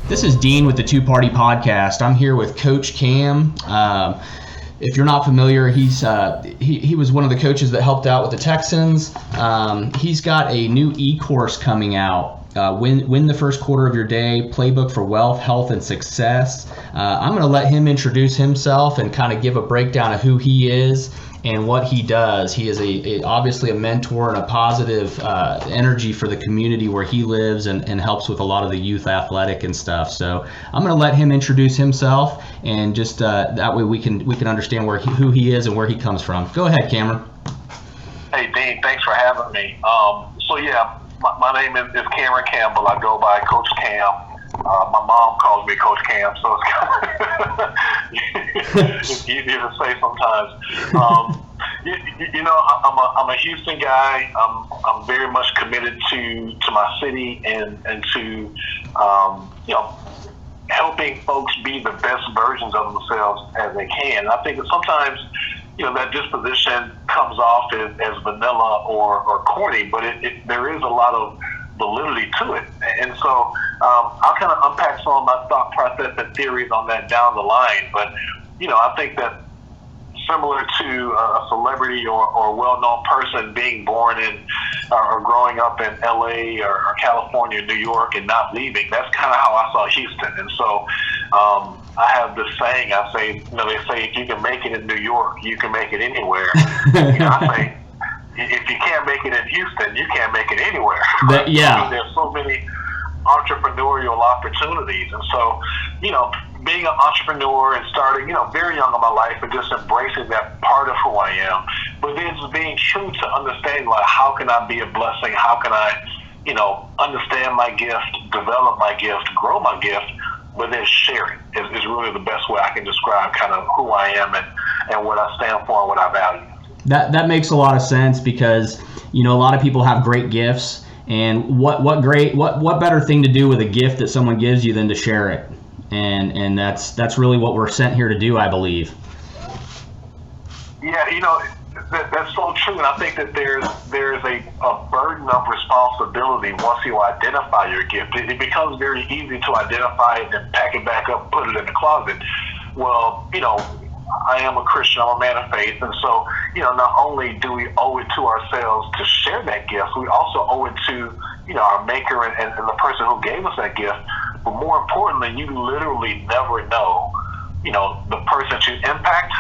This is Dean with the Two Party Podcast. I'm here with Coach Cam. If you're not familiar, he was one of the coaches that helped out with the Texans. He's got a new e-course coming out. Win the first quarter of your day, Playbook for wealth, health, and success. I'm going to let him introduce himself and kind of give a breakdown of who he is and what he does. He is obviously a mentor and a positive energy for the community where he lives and helps with a lot of the youth athletic and stuff. So I'm going to let him introduce himself, and just that way we can understand who he is and where he comes from. Go ahead, Cameron. Hey, Dean, thanks for having me. My name is Cameron Campbell. I go by Coach Cam. My mom calls me Coach Cam, so it's easier to say sometimes. I'm a Houston guy. I'm very much committed to my city and to helping folks be the best versions of themselves as they can. And I think that sometimes that disposition comes off as vanilla or corny, but there is a lot of validity to it. And so I'll kind of unpack some of my thought process and theories on that down the line. But, I think that similar to a celebrity or a well-known person being born in or growing up in LA or California, New York, and not leaving, that's kind of how I saw Houston. And so I have this saying, they say, if you can make it in New York, you can make it anywhere. I say, if you can't make it in Houston, you can't make it anywhere. Yeah. There's so many entrepreneurial opportunities. And so, being an entrepreneur and starting, very young in my life and just embracing that part of who I am, but then just being true to understanding, like, how can I be a blessing? How can I, understand my gift, develop my gift, grow my gift, but then share it is really the best way I can describe kind of who I am and what I stand for and what I value. That makes a lot of sense, because a lot of people have great gifts, and what better thing to do with a gift that someone gives you than to share it, and that's really what we're sent here to do, I believe. Yeah, that's so true, and I think that there's a burden of responsibility once you identify your gift. It becomes very easy to identify it and pack it back up, put it in the closet. Well, I am a Christian, I'm a man of faith, and so, not only do we owe it to ourselves to share that gift, we also owe it to, our maker and the person who gave us that gift. But more importantly, you literally never know, the person that you impact,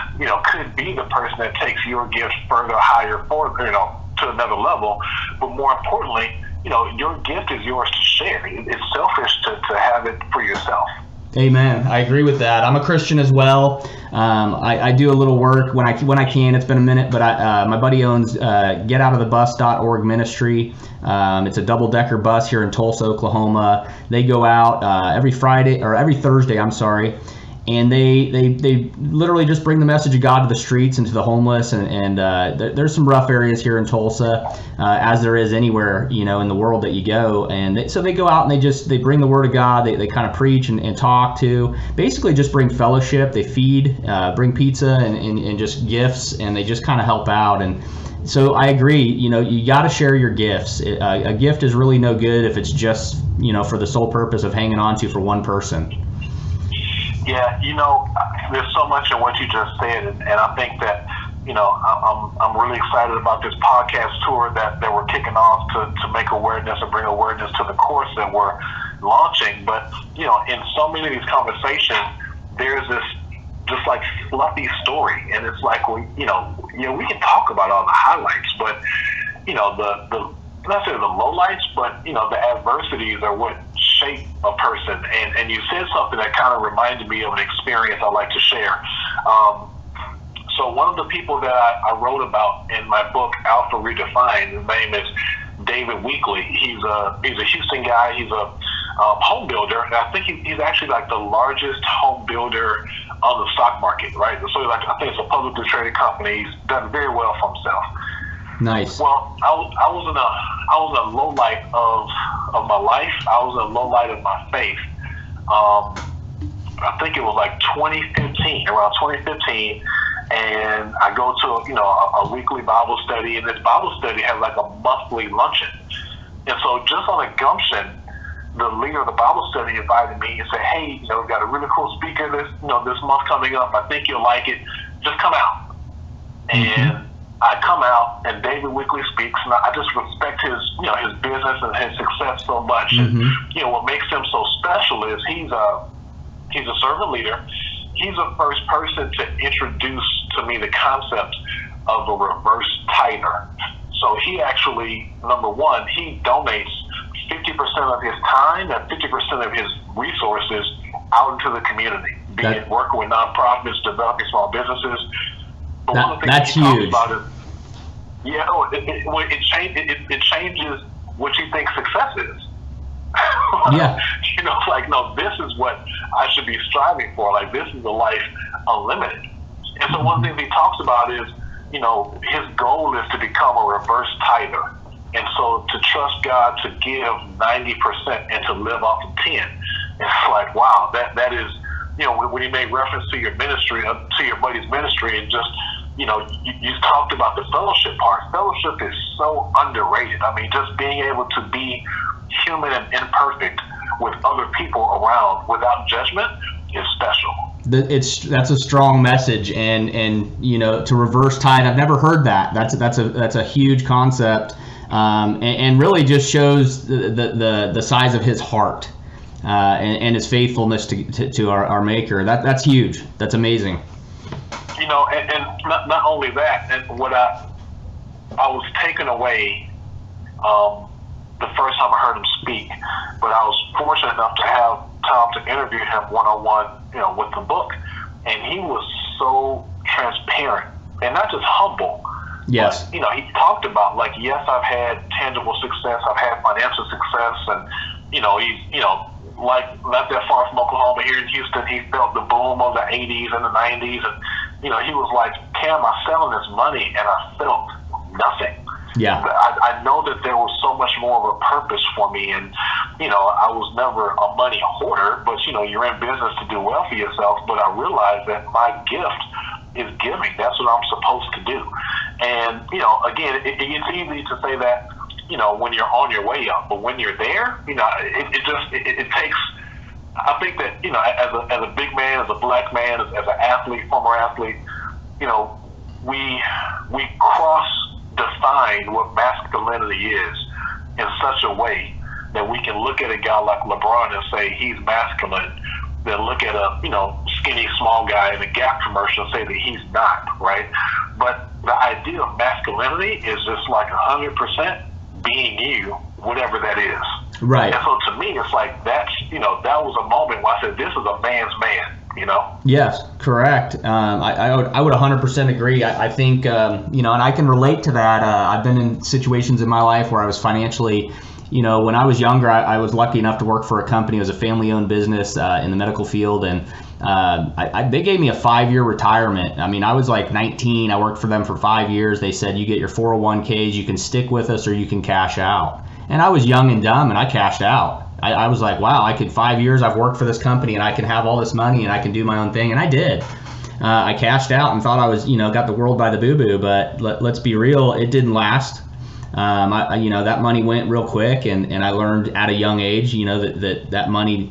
could be the person that takes your gift further, higher, to another level. But more importantly, your gift is yours to share. It's selfish to have it for yourself. Amen. I agree with that. I'm a Christian as well. I do a little work when I can. It's been a minute, but my buddy owns getoutofthebus.org ministry. It's a double-decker bus here in Tulsa, Oklahoma. They go out every Thursday, and they literally just bring the message of God to the streets and to the homeless, and there's some rough areas here in Tulsa, as there is anywhere in the world that you go, and so they go out and they bring the word of God. They kind of preach and talk to, basically just bring fellowship. They feed, bring pizza and just gifts, and they just kind of help out. And so I agree, you got to share your gifts. A gift is really no good if it's just for the sole purpose of hanging on to for one person. Yeah, there's so much in what you just said, and I think that, I'm really excited about this podcast tour that we're kicking off to make awareness and bring awareness to the course that we're launching. But, in so many of these conversations, there's this just like fluffy story, and it's like, we can talk about all the highlights, but, not necessarily the lowlights, but, the adversities are what shape a person. And you said something that kind of reminded me of an experience I like to share. So one of the people that I wrote about in my book, Alpha Redefined, his name is David Weekley. He's a Houston guy. He's a home builder, and I think he's actually like the largest home builder on the stock market, right? So I think it's a publicly traded company. He's done very well for himself. Nice. Well, I was in a low light of my life. I was in a low light of my faith. I think it was like around 2015, and I go to a weekly Bible study, and this Bible study has like a monthly luncheon. And so just on a gumption, the leader of the Bible study invited me and said, hey, we've got a really cool speaker this month coming up. I think you'll like it. Just come out. And I come out, and David Wickley speaks, and I just respect his business and his success so much. And what makes him so special is he's a servant leader. He's the first person to introduce to me the concept of a reverse tither. So he actually, number one, he donates 50% of his time and 50% of his resources out into the community, be it working with nonprofits, developing small businesses. But one of the things that's he huge. talks about is, it changes what you think success is. Yeah. It's like, no, this is what I should be striving for. Like, this is a life unlimited. And so one thing he talks about is, his goal is to become a reverse tither. And so to trust God to give 90% and to live off of 10. It's like, wow, that is, when you make reference to your ministry, to your buddy's ministry, and just, you talked about the fellowship part. Fellowship is so underrated. I mean, just being able to be human and imperfect with other people around without judgment is special. That's a strong message, and to reverse tide, I've never heard that. That's a huge concept, and really just shows the size of his heart and his faithfulness to our Maker. That's huge. That's amazing. And not only that, and what I was taken away the first time I heard him speak, but I was fortunate enough to have time to interview him one-on-one, with the book, and he was so transparent and not just humble. Yes. But, he talked about, like, yes, I've had tangible success, I've had financial success, and he's like not that far from Oklahoma, here in Houston, he felt the boom of the 80s and the 90s, and he was like, Cam, I'm selling this money, and I felt nothing. Yeah. I know that there was so much more of a purpose for me, and I was never a money hoarder, but you're in business to do well for yourself. But I realized that my gift is giving. That's what I'm supposed to do. And again, it's easy to say that when you're on your way up, but when you're there, it takes. I think that as a big man, as a black man, as an athlete, former athlete, we define what masculinity is in such a way that we can look at a guy like LeBron and say he's masculine, then look at a skinny small guy in a Gap commercial and say that he's not, right? But the idea of masculinity is just like 100% being you, whatever that is. Right. And so to me, it's like that was a moment where I said, this is a man's man. Yes, correct. I would 100% agree. I think and I can relate to that. I've been in situations in my life where I was financially, when I was younger, I was lucky enough to work for a company. It was a family-owned business in the medical field, and they gave me a 5-year retirement. I mean, I was like 19. I worked for them for 5 years. They said, you get your 401ks, you can stick with us, or you can cash out. And I was young and dumb, and I cashed out. I was like, wow, 5 years I've worked for this company, and I can have all this money, and I can do my own thing, and I did. I cashed out and thought I was, got the world by the boo-boo, but let's be real, it didn't last. That money went real quick, and I learned at a young age, that money,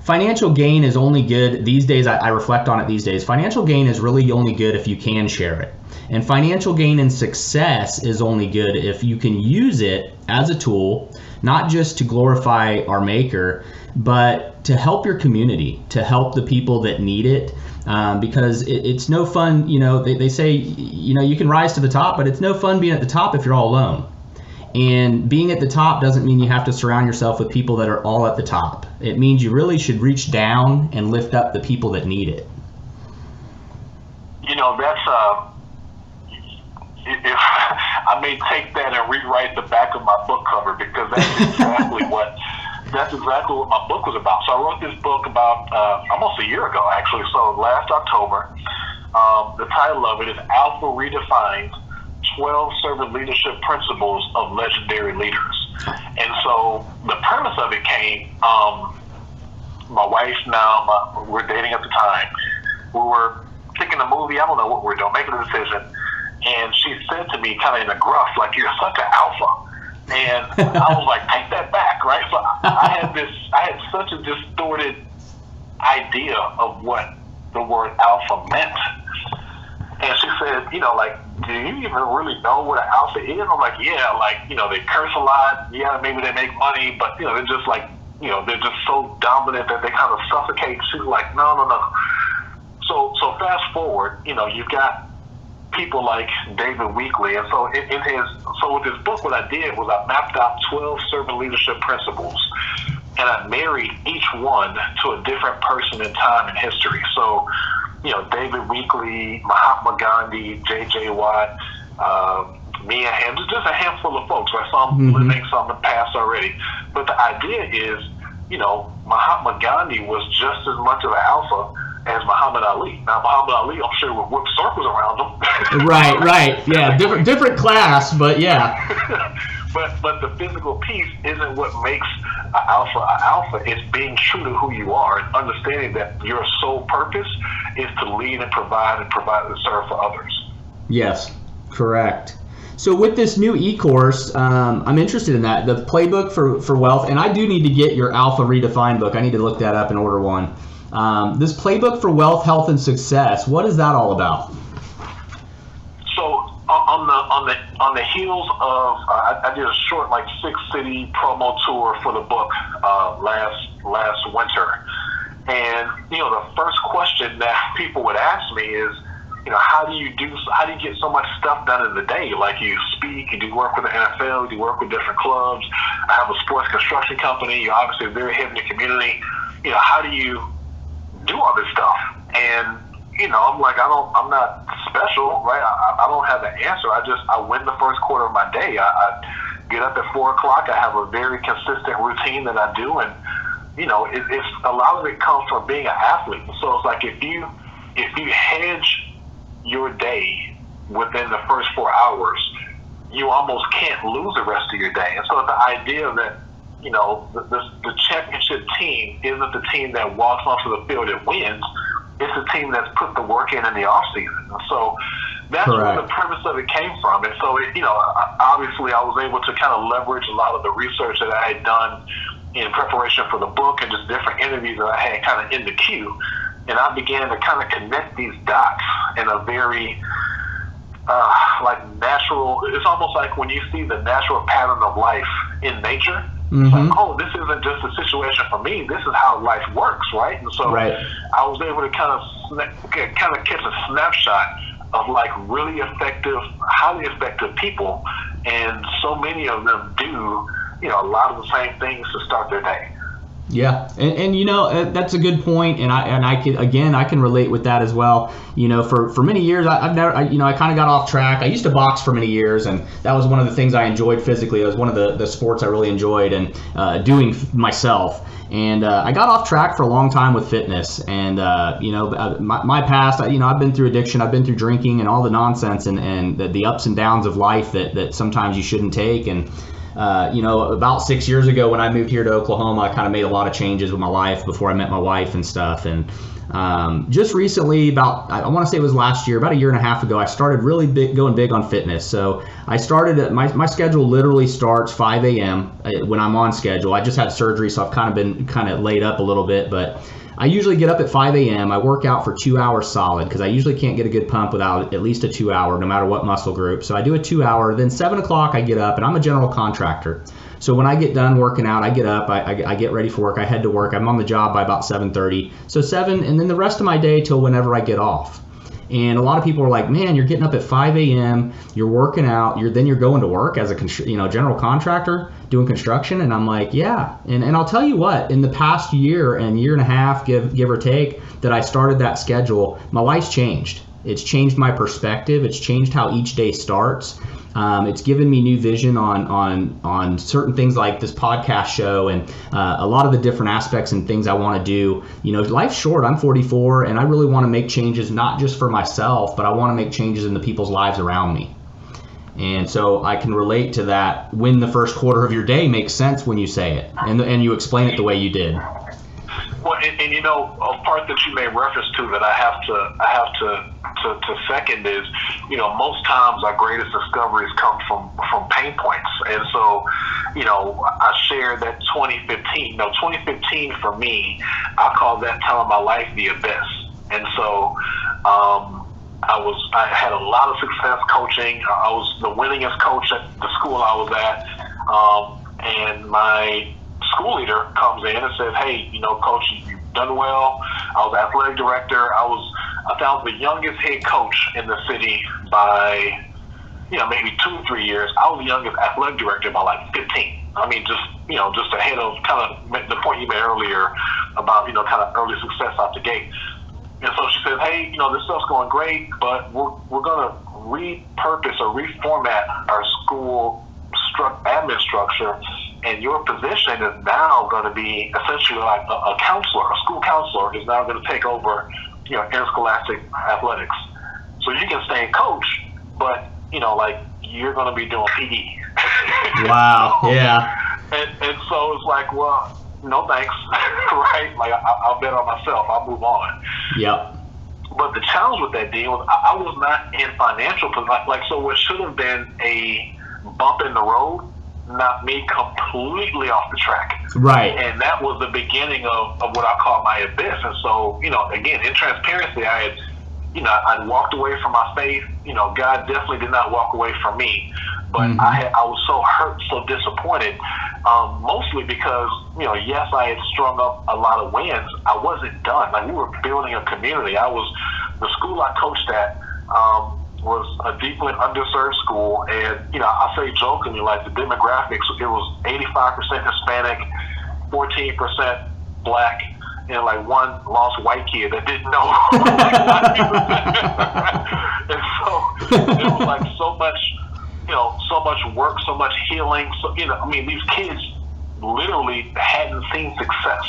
financial gain is only good these days. I reflect on it these days. Financial gain is really only good if you can share it. And financial gain and success is only good if you can use it as a tool, not just to glorify our Maker, but to help your community, to help the people that need it. Because it's no fun, they say, you can rise to the top, but it's no fun being at the top if you're all alone. And being at the top doesn't mean you have to surround yourself with people that are all at the top. It means you really should reach down and lift up the people that need it. That's if I may take that and rewrite the back of my book cover, because that's exactly what my book was about. So I wrote this book about almost a year ago, actually. So last October, the title of it is Alpha Redefined: 12 Servant Leadership Principles of Legendary Leaders. And so the premise of it came, my wife now, we're dating at the time, we were picking a movie, I don't know what we were doing, making a decision, and she said to me kind of in a gruff, like, you're such an alpha. And I was like, take that back, right? So I had such a distorted idea of what the word alpha meant. And she said, like, do you even really know what an alpha is? I'm like, yeah, like, they curse a lot. Yeah, maybe they make money, but, they're just like, they're just so dominant that they kind of suffocate. She's like, no. So fast forward, you've got people like David Weekley. And so with this book, what I did was I mapped out 12 servant leadership principles, and I married each one to a different person in time and history. So, David Weekley, Mahatma Gandhi, J.J. Watt, Mia Hamm, just a handful of folks, right? Some living, some in the past already. But the idea is, Mahatma Gandhi was just as much of an alpha as Muhammad Ali. Now, Muhammad Ali, I'm sure, would whip circles around him. Right. Yeah, different class, but yeah. But the physical piece isn't what makes an alpha. It's being true to who you are and understanding that your sole purpose is to lead and provide and serve for others. Yes, correct. So with this new e-course, I'm interested in that, the Playbook for Wealth, and I do need to get your Alpha Redefined book. I need to look that up and order one. This Playbook for Wealth, Health, and Success, what is that all about? So on the heels of I did a short 6-city promo tour for the book last winter, and the first question that people would ask me is, how do you get so much stuff done in the day? Like, you speak, you do work with the NFL, you work with different clubs. I have a sports construction company. You're obviously very heavy in the community. How do you do all this stuff? And I'm like, I'm not special, right? I don't have the answer. I win the first quarter of my day. I get up at 4 o'clock. I have a very consistent routine that I do, and it's a lot of it comes from being an athlete. So it's like if you hedge your day within the first 4 hours, you almost can't lose the rest of your day. And so the idea that the championship team isn't the team that walks onto the field and wins. It's a team that's put the work in the off season. And so that's where the premise of it came from. And so obviously I was able to kind of leverage a lot of the research that I had done in preparation for the book and just different interviews that I had kind of in the queue. And I began to kind of connect these dots in a very natural. It's almost like when you see the natural pattern of life in nature. It's like, oh, this isn't just a situation for me. This is how life works, right? And so I was able to kind of catch a snapshot of really effective, highly effective people, and so many of them do a lot of the same things to start their day. Yeah, and that's a good point, and I can relate with that as well. For many years I kind of got off track. I used to box for many years, and that was one of the things I enjoyed physically. It was one of the sports I really enjoyed and doing myself. And I got off track for a long time with fitness, and my past, I've been through addiction, I've been through drinking and all the nonsense and the ups and downs of life that sometimes you shouldn't take. And about 6 years ago when I moved here to Oklahoma, I kind of made a lot of changes with my life before I met my wife and stuff. And just recently, I want to say it was last year, about a year and a half ago, I started really going big on fitness. So I started, my schedule literally starts 5 a.m. when I'm on schedule. I just had surgery, so I've kind of been laid up a little bit, but I usually get up at 5 a.m. I work out for 2 hours solid because I usually can't get a good pump without at least a 2 hour, no matter what muscle group. So I do a 2 hour, then 7 o'clock I get up, and I'm a general contractor. So when I get done working out, I get up, I get ready for work, I head to work. I'm on the job by about 7:30. So 7, and then the rest of my day till whenever I get off. And a lot of people are like, man, you're getting up at 5 a.m., you're working out, then you're going to work as a general contractor doing construction. And I'm like, yeah. And I'll tell you what, in the past year and a half, give or take, that I started that schedule, my life's changed. It's changed my perspective. It's changed how each day starts. It's given me new vision on certain things like this podcast show and a lot of the different aspects and things I want to do. Life's short. I'm 44, and I really want to make changes, not just for myself, but I want to make changes in the people's lives around me. And so I can relate to that. When the first quarter of your day makes sense when you say it, and you explain it the way you did. Well, and you know, a part that you made reference to that I have to second is, you know, most times our greatest discoveries come from pain points. And so, you know, I shared that 2015. You know, 2015 for me, I call that time of my life the abyss. And so, I had a lot of success coaching. I was the winningest coach at the school I was at. And my school leader comes in and says, "Hey, you know, coach, you've done well." I was athletic director. I was the youngest head coach in the city by, you know, maybe 2 or 3 years. I was the youngest athletic director by like 15. I mean, just ahead of kind of the point you made earlier about, you know, kind of early success out the gate. And so she says, "Hey, you know, this stuff's going great, but we're going to repurpose or reformat our school admin structure, and your position is now going to be essentially like a counselor, a school counselor is now going to take over, you know, interscholastic athletics. So you can stay and coach, but, you know, like, you're going to be doing PE." Wow. Yeah. And so it's like, well, no thanks, right? Like, I'll bet on myself. I'll move on. Yep. But the challenge with that deal was I was not in financial, like, so what should have been a bump in the road knocked me completely off the track. Right. And that was the beginning of what I call my abyss. And so, you know, again, in transparency, I'd walked away from my faith. You know, God definitely did not walk away from me. But I was so hurt, so disappointed, mostly because, you know, yes, I had strung up a lot of wins. I wasn't done. Like, we were building a community. The school I coached at was a deeply underserved school. And, you know, I say jokingly, like, the demographics, it was 85% Hispanic, 14% Black, and like one lost white kid that didn't know. And so it was like so much, you know, so much work, so much healing. So, you know, I mean, these kids literally hadn't seen success.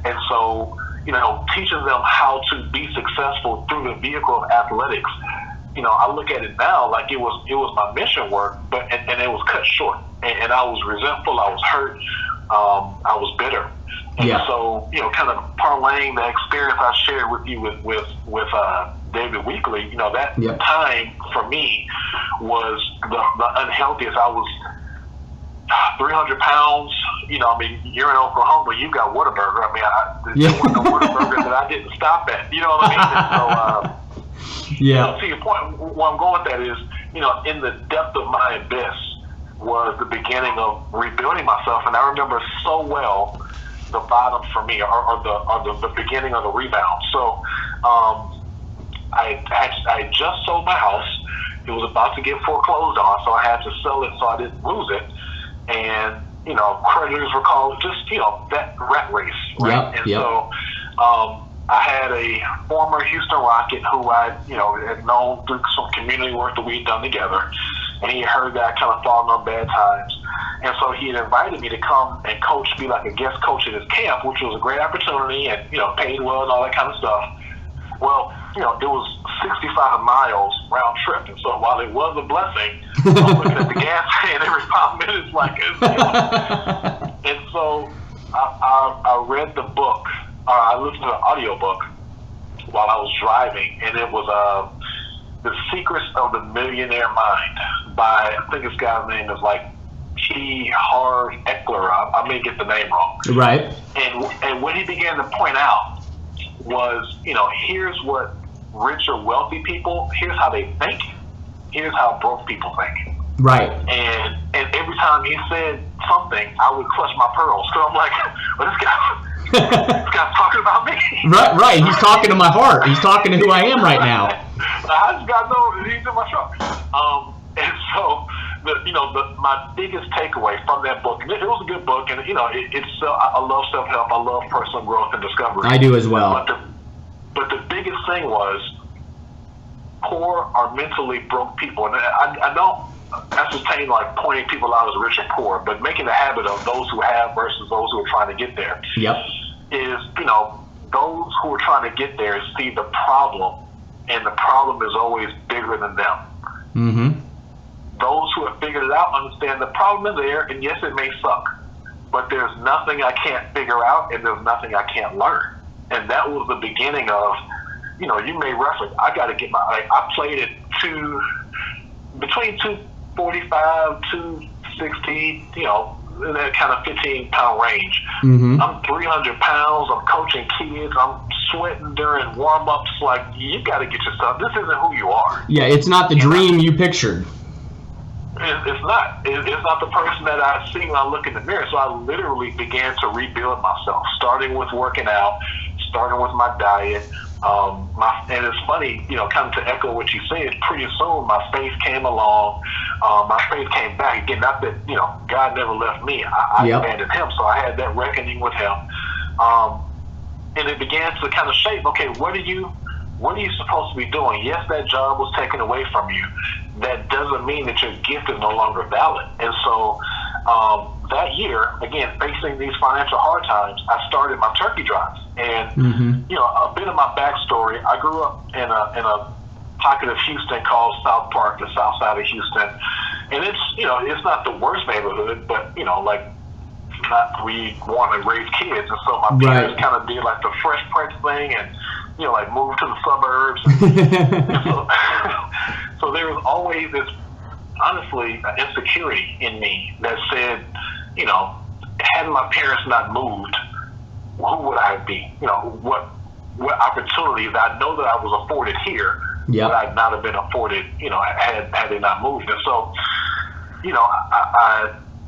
And so, you know, teaching them how to be successful through the vehicle of athletics, you know, I look at it now like it was my mission work, but and it was cut short. And I was resentful, I was hurt, I was bitter. And so, you know, kind of parlaying the experience I shared with you with David Weekley, you know, that time for me was the unhealthiest. I was 300 pounds. You know, I mean, you're in Oklahoma, you got Whataburger. I mean, there was no Whataburger that I didn't stop at. You know what I mean? And so, you know, to your point, where I'm going with that is, you know, in the depth of my abyss was the beginning of rebuilding myself. And I remember so well the bottom for me, or the beginning of the rebound. So I just sold my house. It was about to get foreclosed on, so I had to sell it so I didn't lose it. And, you know, creditors were calling, just, you know, that rat race, right? So I had a former Houston Rocket who I, you know, had known through some community work that we'd done together, and he heard that I kind of fallen on bad times. And so he had invited me to come and coach, be like a guest coach at his camp, which was a great opportunity and, you know, paid well and all that kind of stuff. Well, you know, it was 65 miles round trip. And so while it was a blessing, I was looking at the gas can every 5 minutes like this. You know? And so I read the book, or I listened to the audiobook while I was driving, and it was The Secrets of the Millionaire Mind by, I think this guy's name is like T. Harv Eckler. I may get the name wrong. Right. And what he began to point out was, you know, here's what rich or wealthy people, here's how they think, here's how broke people think. Right. And every time he said something, I would clutch my pearls. So I'm like, well, this guy's talking about me. Right. He's talking to my heart. He's talking to who I am right now. I just got to know he's in my truck. And so, my biggest takeaway from that book, and it was a good book, and, you know, I love self-help, I love personal growth and discovery. I do as well. But the biggest thing was poor or mentally broke people. And I don't ascertain like pointing people out as rich and poor, but making a habit of those who have versus those who are trying to get there. Yep. Is, you know, those who are trying to get there see the problem, and the problem is always bigger than them. Mm-hmm. Those who have figured it out understand the problem is there, and yes, it may suck, but there's nothing I can't figure out, and there's nothing I can't learn. And that was the beginning of, you know, you made reference. I got to get I played at between 245, 260, you know, in that kind of 15-pound range. Mm-hmm. I'm 300 pounds. I'm coaching kids. I'm sweating during warm-ups. Like, you got to get yourself. This isn't who you are. Yeah, it's not the dream you pictured. It's not. It's not the person that I see when I look in the mirror. So I literally began to rebuild myself, starting with working out, starting with my diet. And it's funny, you know, kind of to echo what you said, pretty soon my faith came along. My faith came back. Again, not that, you know, God never left me. I abandoned him. So I had that reckoning with him. And it began to kind of shape, okay, what are you supposed to be doing? Yes, that job was taken away from you. That doesn't mean that your gift is no longer valid. And so that year, again, facing these financial hard times, I started my turkey drives. And, you know, a bit of my backstory, I grew up in a pocket of Houston called South Park, the south side of Houston. And it's, you know, it's not the worst neighborhood, but, you know, like, we want to raise kids. And so my parents kind of did like the Fresh Prince thing and, you know, like moved to the suburbs. So there was always this, honestly, insecurity in me that said, you know, had my parents not moved, who would I be? You know, what opportunities I know that I was afforded here would I not have been afforded, you know, had they not moved. And so, you know,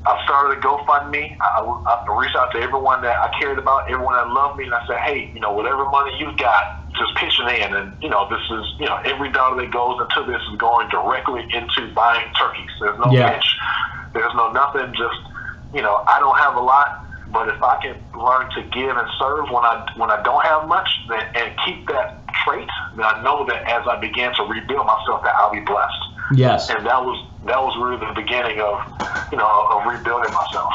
I started a GoFundMe. I reached out to everyone that I cared about, everyone that loved me, and I said, hey, you know, whatever money you've got, just pitch it in. And, you know, this is, you know, every dollar that goes into this is going directly into buying turkeys. There's no pitch. There's no nothing. Just, you know, I don't have a lot, but if I can learn to give and serve when I don't have much, and keep that trait, then I know that as I begin to rebuild myself, that I'll be blessed. Yes. And that was really the beginning of, you know, of rebuilding myself.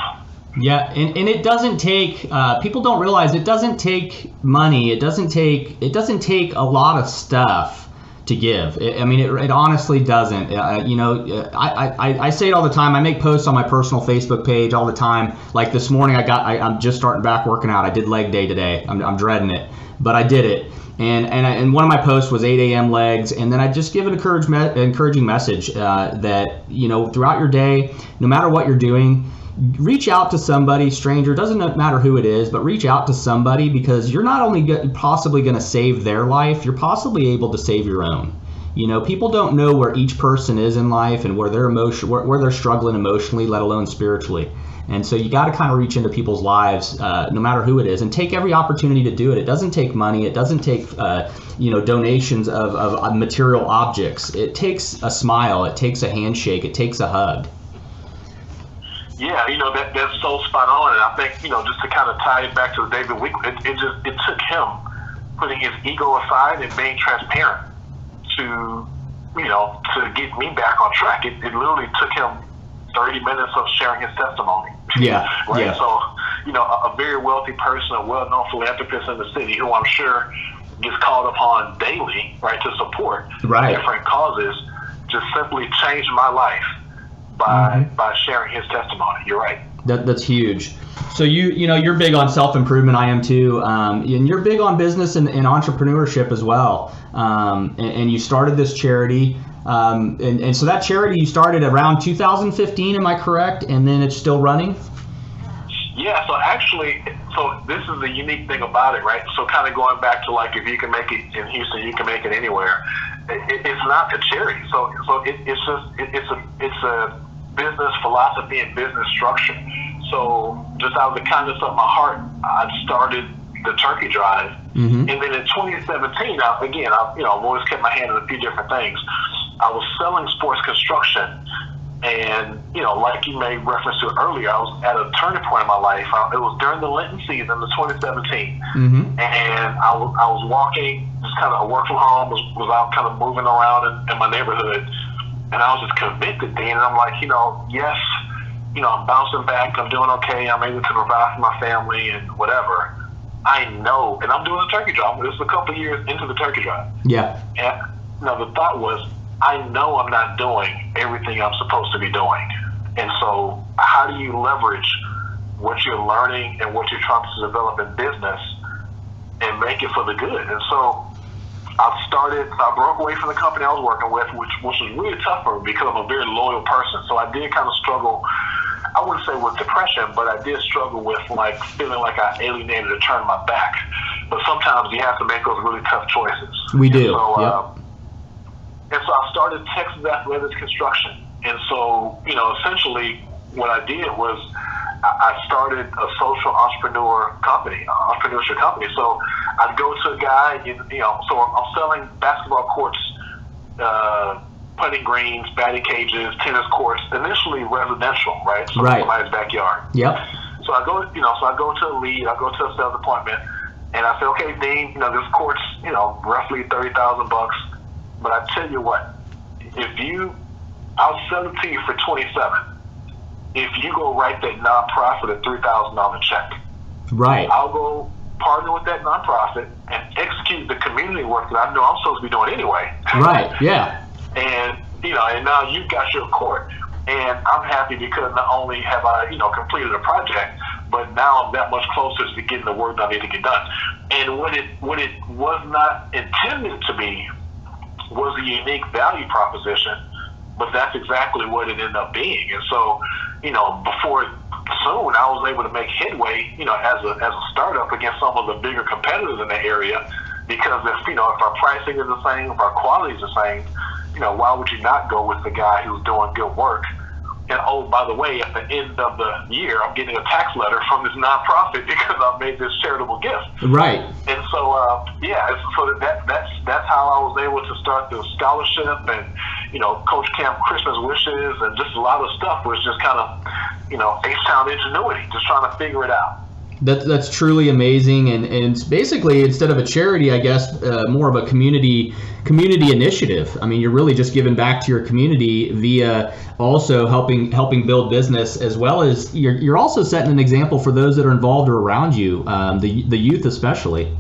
Yeah, and it doesn't take, people don't realize it doesn't take money, it doesn't take a lot of stuff to give. I mean, it honestly doesn't. You know, I say it all the time. I make posts on my personal Facebook page all the time. Like this morning, I'm just starting back working out. I did leg day today. I'm dreading it, but I did it. And one of my posts was 8 a.m. legs, and then I just give an encouraging message that, you know, throughout your day, no matter what you're doing, reach out to somebody, stranger, doesn't matter who it is, but reach out to somebody, because you're not only possibly going to save their life, you're possibly able to save your own. You know, people don't know where each person is in life and where they're struggling emotionally, let alone spiritually. And so you got to kind of reach into people's lives, no matter who it is, and take every opportunity to do it. It doesn't take money. It doesn't take, you know, donations of material objects. It takes a smile. It takes a handshake. It takes a hug. Yeah, you know, that's so spot on. And I think, you know, just to kind of tie it back to David Week, it took him putting his ego aside and being transparent to, you know, to get me back on track. It literally took him 30 minutes of sharing his testimony. Yeah. Right. Yeah. So, you know, a very wealthy person, a well-known philanthropist in the city, who I'm sure gets called upon daily, right, to support different causes, just simply changed my life by sharing his testimony. You're right. That's huge. So you know, you're big on self-improvement. I am too. And you're big on business and entrepreneurship as well. And you started this charity. And so that charity you started around 2015, am I correct? And then it's still running? Yeah, so actually, this is the unique thing about it, right? So kind of going back to, like, if you can make it in Houston, you can make it anywhere. It's not a charity. So it's a business philosophy and business structure. So just out of the kindness of my heart, I started the turkey drive. And then in 2017, I've always kept my hand in a few different things. I was selling sports construction, and, you know, like you made reference to earlier, I was at a turning point in my life. It was during the Lenten season of 2017, and I was walking, just kind of work from home, was out kind of moving around in my neighborhood, and I was just convicted then, and I'm like, you know, yes, you know, I'm bouncing back, I'm doing okay, I'm able to provide for my family and whatever. I know, and I'm doing the turkey drive. This is a couple of years into the turkey drive. Yeah. And, you know, the thought was, I know I'm not doing everything I'm supposed to be doing. And so how do you leverage what you're learning and what you're trying to develop in business and make it for the good. And so I broke away from the company I was working with, which was really tough for me because I'm a very loyal person. So I did kind of struggle, I wouldn't say with depression, but I did struggle with like feeling like I alienated or turned my back. But sometimes you have to make those really tough choices. We do. And so I started Texas Athletics Construction. And so, essentially what I did was I started a social entrepreneurship company. So I'd go to a guy, so I'm selling basketball courts, putting greens, batting cages, tennis courts, initially residential, right? So somebody's backyard. Yep. So I go to a lead, I go to a sales appointment, and I say, okay, Dean, this court's, roughly $30,000, but I tell you what, I'll sell it to you for $27,000 if you go write that nonprofit a $3,000 check. Right. I'll go partner with that nonprofit and execute the community work that I know I'm supposed to be doing anyway. Right. Yeah. And and now you've got your court, and I'm happy because not only have I completed a project, but now I'm that much closer to getting the work that I need to get done. And what it was not intended to be was a unique value proposition, but that's exactly what it ended up being. And so, before soon, I was able to make headway, as a startup against some of the bigger competitors in the area, because if our pricing is the same, if our quality is the same, why would you not go with the guy who's doing good work? And oh, by the way, at the end of the year, I'm getting a tax letter from this nonprofit because I made this charitable gift. Right. And so, so that's how I was able to start the scholarship and, Coach Camp Christmas Wishes and just a lot of stuff was just kind of, H-Town ingenuity, just trying to figure it out. That's truly amazing, and it's basically, instead of a charity, I guess, more of a community initiative. I mean, you're really just giving back to your community via also helping build business, as well as you're also setting an example for those that are involved or around you, the youth especially.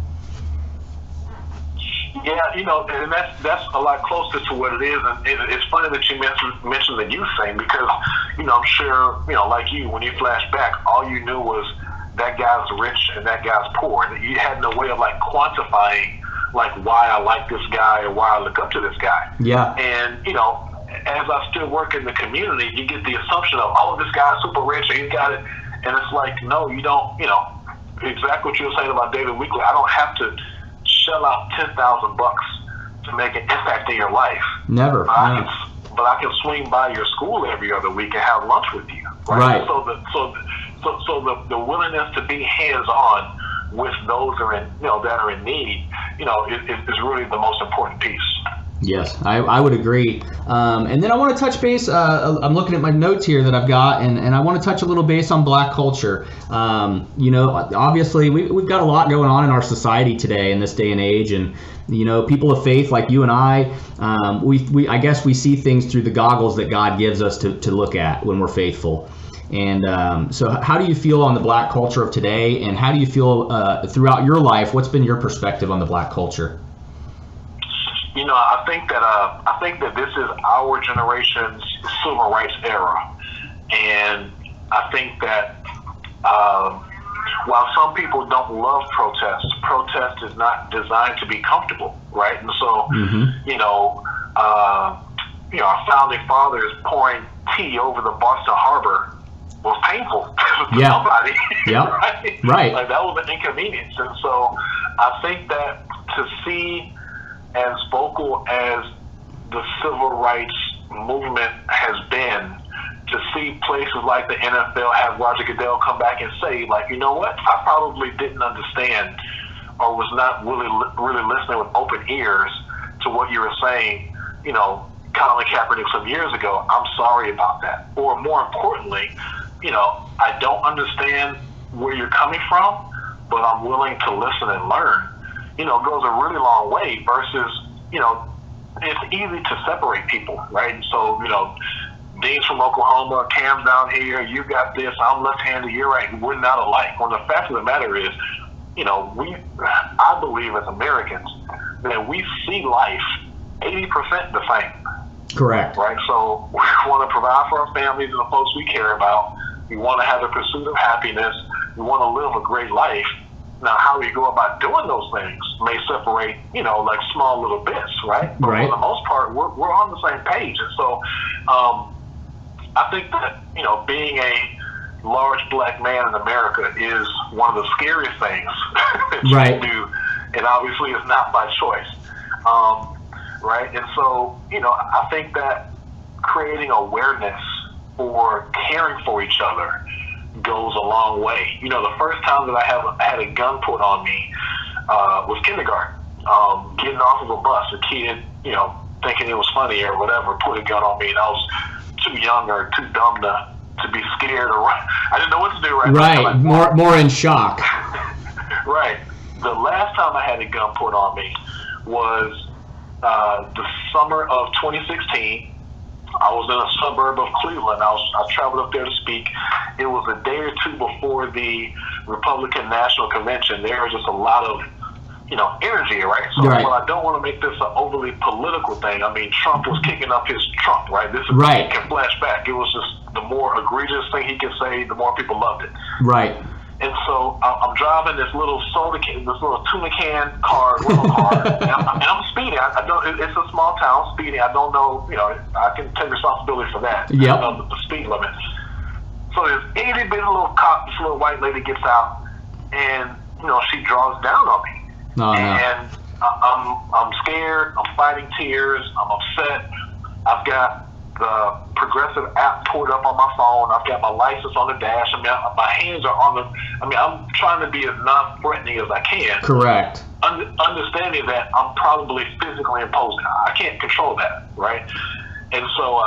Yeah, and that's a lot closer to what it is, and it's funny that you mentioned the youth thing, because I'm sure like you, when you flash back, all you knew was that guy's rich and that guy's poor. You had no way of like quantifying like why I like this guy or why I look up to this guy. Yeah. And as I still work in the community, you get the assumption of, oh, this guy's super rich and he's got it, and it's like, no, you don't. Exactly what you were saying about David Weekley. I don't have to shell out $10,000 to make an impact in your life. Never. But I can swing by your school every other week and have lunch with you. Right. So the willingness to be hands-on with those that are in need, is really the most important piece. Yes, I would agree. And then I want to touch base. I'm looking at my notes here that I've got, and I want to touch a little base on Black culture. Obviously we've got a lot going on in our society today in this day and age, and people of faith like you and I guess we see things through the goggles that God gives us to look at when we're faithful. And so how do you feel on the Black culture of today, and how do you feel throughout your life? What's been your perspective on the Black culture? I think that this is our generation's civil rights era, and I think that while some people don't love protest is not designed to be comfortable, right? And so, our founding fathers pouring tea over the Boston Harbor was painful to somebody. Yeah. Right. Like, that was an inconvenience. And so I think that to see as vocal as the civil rights movement has been, to see places like the NFL have Roger Goodell come back and say, like, you know what, I probably didn't understand or was not really listening with open ears to what you were saying, Colin Kaepernick some years ago. I'm sorry about that. Or more importantly, I don't understand where you're coming from, but I'm willing to listen and learn. Goes a really long way versus, it's easy to separate people, right? So, Dean's from Oklahoma, Cam's down here, you got this, I'm left-handed, you're right, we're not alike. Well, the fact of the matter is, I believe as Americans that we see life 80% the same. Correct. Right? So we want to provide for our families and the folks we care about. We want to have the pursuit of happiness. We want to live a great life. Now, how we go about doing those things may separate, like small little bits, right? But right. for the most part, we're on the same page. And so I think that, being a large black man in America is one of the scariest things that right. you can do. And obviously it's not by choice. Right? And so, I think that creating awareness for caring for each other goes a long way. The first time that I had a gun put on me was kindergarten. Getting off of a bus, a kid, thinking it was funny or whatever, put a gun on me, and I was too young or too dumb to be scared or run. I didn't know what to do. Right. More in shock. Right. The last time I had a gun put on me was the summer of 2016. I was in a suburb of Cleveland. I traveled up there to speak. It was a day or two before the Republican National Convention. There was just a lot of, energy, right? So, right. Well, I don't want to make this an overly political thing. I mean, Trump was kicking up his Trump, right? This is right. Can flash back. It was just the more egregious thing he could say, the more people loved it. Right. And so I'm driving this little soda can, this little tuna can car, rental car, and I'm speeding. I don't. It's a small town, speeding. I don't know. I can take responsibility for that. Yep. I know the speed limit. So this itty bitty little cop, this little white lady gets out, and she draws down on me. Oh, and no. I'm scared. I'm fighting tears. I'm upset. I've got the Progressive app pulled up on my phone. I've got my license on the dash. I mean, my hands are on the. I'm trying to be as non-threatening as I can. Correct. Understanding that I'm probably physically imposing. I can't control that, right? And so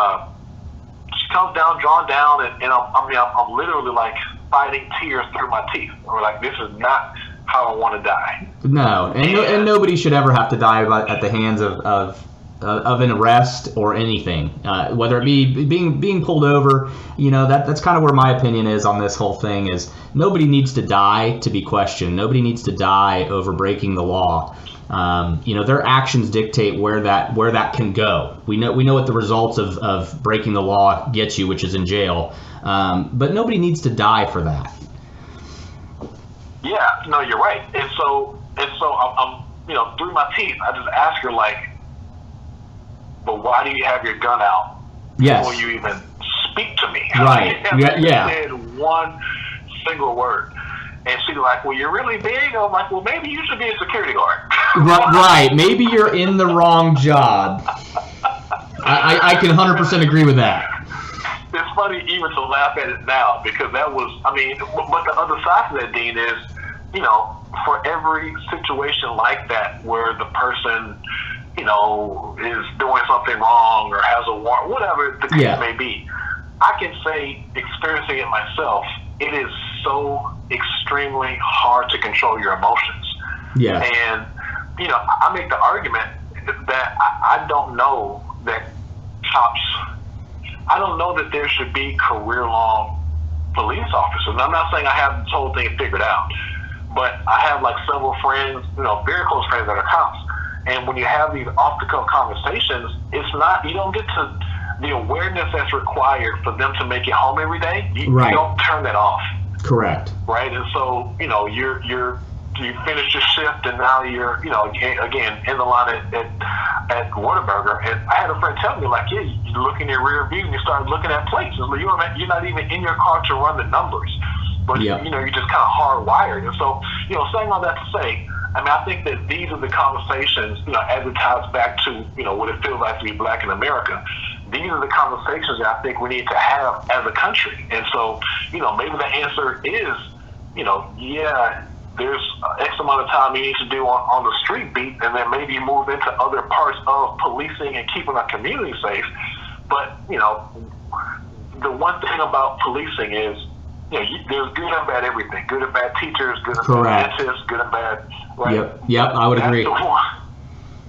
she comes down, drawn down, and I'm literally like fighting tears through my teeth. Or like, this is not how I want to die. No, and nobody should ever have to die at the hands of an arrest or anything, whether it be being pulled over. That's kind of where my opinion is on this whole thing. Is nobody needs to die to be questioned. Nobody needs to die over breaking the law. Their actions dictate where that can go. We know what the results of breaking the law gets you, which is in jail. But nobody needs to die for that. Yeah, no, you're right. And so I'm through my teeth, I just ask her like, but why do you have your gun out yes. before you even speak to me? Right. Yeah. Said one single word. And she's like, well, you're really big? I'm like, well, maybe you should be a security guard. Right. Maybe you're in the wrong job. I can 100% agree with that. It's funny even to laugh at it now because that was, but the other side of that, Dean, is, for every situation like that where the person, is doing something wrong or has a warrant, whatever the case may be, I can say, experiencing it myself, it is so extremely hard to control your emotions. Yeah. And, I make the argument that I don't know that cops, I don't know that there should be career-long police officers. And I'm not saying I have this whole thing figured out, but I have like several friends, very close friends that are cops. And when you have these off-the-cuff conversations, it's not, you don't get to the awareness that's required for them to make it home every day. You don't turn that off. Correct. Right. And so, you finish your shift and now you're, again, in the line at Whataburger. And I had a friend tell me, like, yeah, you look in your rear view and you start looking at plates. You're not even in your car to run the numbers. But, you're just kind of hardwired. And so, saying all that to say, I think that these are the conversations, as it ties back to, what it feels like to be black in America. These are the conversations that I think we need to have as a country. And so, maybe the answer is, there's X amount of time you need to do on the street beat, and then maybe move into other parts of policing and keeping our community safe. But, the one thing about policing is, there's good and bad everything. Good and bad teachers, good and bad dentists, good and bad, right? Yep, I would agree.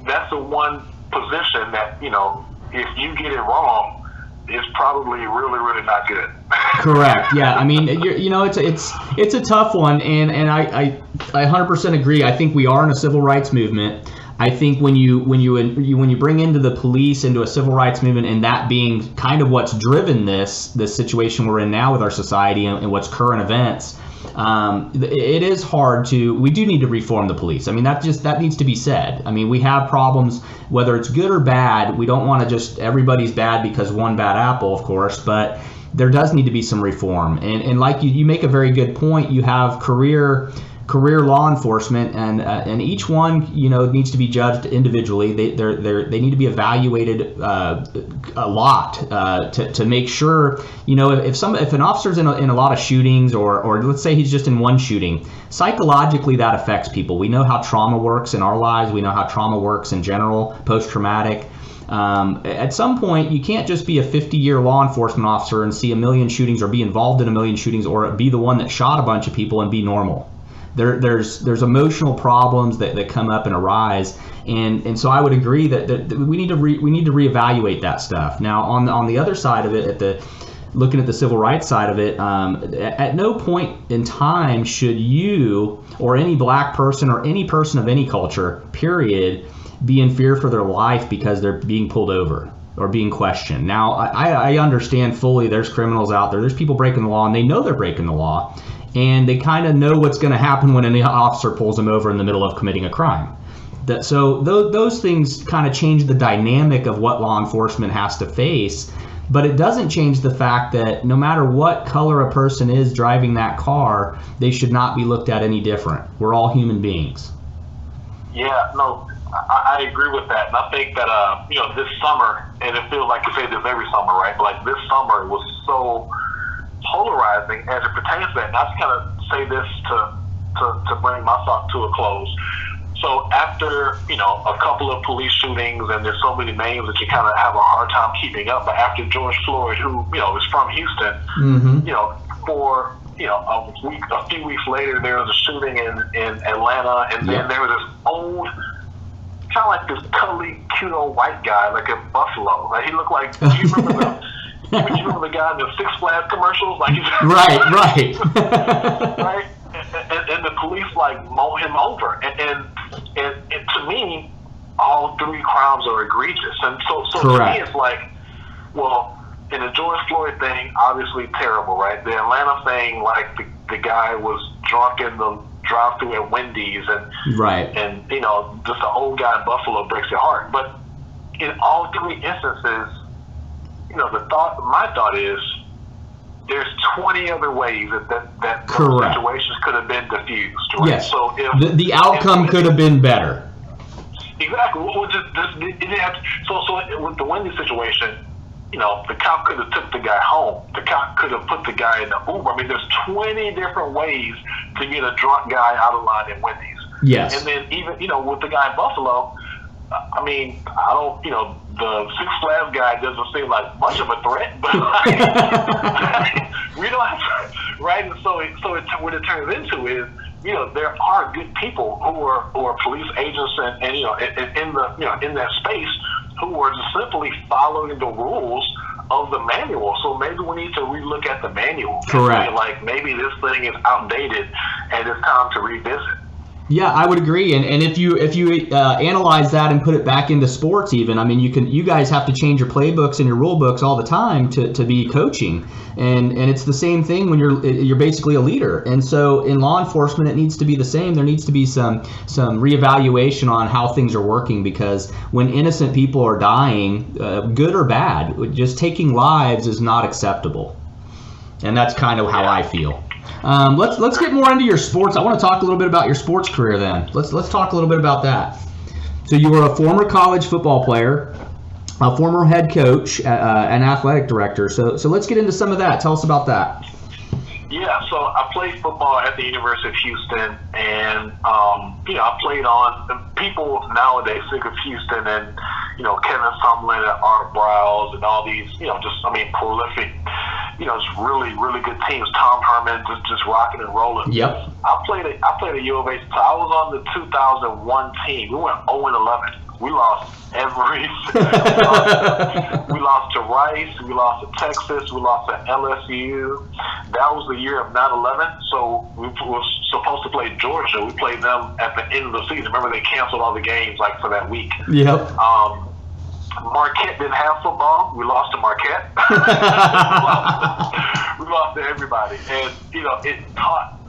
That's the one position that, if you get it wrong, it's probably really, really not good. Correct. Yeah. It's a tough one, and I 100% agree. I think we are in a civil rights movement. I think when you bring into the police into a civil rights movement, and that being kind of what's driven this situation we're in now with our society and what's current events, it is hard to. We do need to reform the police. I mean, that needs to be said. I mean, we have problems, whether it's good or bad. We don't want to just everybody's bad because one bad apple, of course, but there does need to be some reform. And like you make a very good point. You have career law enforcement, and each one needs to be judged individually. They need to be evaluated a lot to make sure if an officer's in a lot of shootings, or let's say he's just in one shooting, psychologically that affects people. We know how trauma works in our lives. We know how trauma works in general, post-traumatic. At some point, you can't just be a 50-year law enforcement officer and see a million shootings, or be involved in a million shootings, or be the one that shot a bunch of people and be normal. There's emotional problems that come up and arise, and so I would agree that we need to reevaluate that stuff. Now on the other side of it, looking at the civil rights side of it, at no point in time should you or any black person or any person of any culture, period, be in fear for their life because they're being pulled over or being questioned. Now I understand fully there's criminals out there, there's people breaking the law, and they know they're breaking the law. And they kind of know what's going to happen when an officer pulls them over in the middle of committing a crime. So those things kind of change the dynamic of what law enforcement has to face, but it doesn't change the fact that no matter what color a person is driving that car, they should not be looked at any different. We're all human beings. Yeah, no, I agree with that. And I think that, this summer, and it feels like you say this every summer, right? But like this summer was so polarizing as it pertains to that. And I just kind of say this to bring my thought to a close. So after, a couple of police shootings, and there's so many names that you kind of have a hard time keeping up, but after George Floyd, who, is from Houston, for, a few weeks later, there was a shooting in Atlanta, and then there was this old, kind of like this cuddly, cute old white guy, like a buffalo. Like, he looked like, do you remember you remember the guy in the Six Flags commercials? Like, right. Right? And the police, mow him over. And to me, all three crimes are egregious. And so to me, it's like, well, in the George Floyd thing, obviously terrible, right? The Atlanta thing, the guy was drunk in the drive-thru at Wendy's, and just an old guy in Buffalo breaks your heart. But in all three instances, my thought is there's 20 other ways that those situations could have been diffused, right? Yes. So if the outcome could have been better. Exactly. So with the Wendy situation, the cop could have took the guy home. The cop could have put the guy in the Uber. I mean, there's 20 different ways to get a drunk guy out of line at Wendy's. Yes. And then even, with the guy in Buffalo, I mean, the Six Flags guy doesn't seem like much of a threat, but we don't have to, right? And so what it turns into is, there are good people who are police agents and in that space who are just simply following the rules of the manual. So maybe we need to relook at the manual. Correct. Like maybe this thing is outdated and it's time to revisit. Yeah, I would agree. And if you analyze that and put it back into sports, even, I mean, you guys have to change your playbooks and your rule books all the time to be coaching, and it's the same thing when you're basically a leader. And so in law enforcement, it needs to be the same. There needs to be some reevaluation on how things are working, because when innocent people are dying, good or bad, just taking lives is not acceptable. And that's kind of how I feel. Let's get more into your sports. I want to talk a little bit about your sports career then. Let's talk a little bit about that. So you were a former college football player, a former head coach, an athletic director. So let's get into some of that. Tell us about that. Yeah, so I played football at the University of Houston, and I played on people nowadays think of Houston and Kevin Sumlin and Art Browse and all these prolific, just really, really good teams. Tom Herman just rocking and rolling. Yep. I played at U of A. So I was on the 2001 team. We went 0-11. We lost every. We lost to Rice. We lost to Texas. We lost to LSU. That was the year of 9/11. So we were supposed to play Georgia. We played them at the end of the season. Remember, they canceled all the games like for that week. Yep. Marquette didn't have football. We lost to Marquette. we lost to everybody, and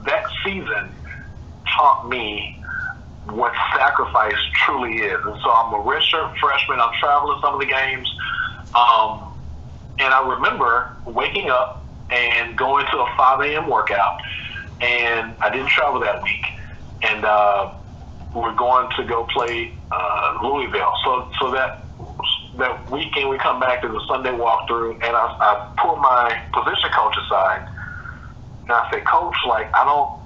that season taught me what sacrifice truly is. And so I'm a redshirt freshman. I'm traveling some of the games, and I remember waking up and going to a 5 a.m. workout, and I didn't travel that week, and we're going to go play Louisville. So that weekend we come back to the Sunday walkthrough, and I pull my position coach aside, and I say, Coach, like, I don't,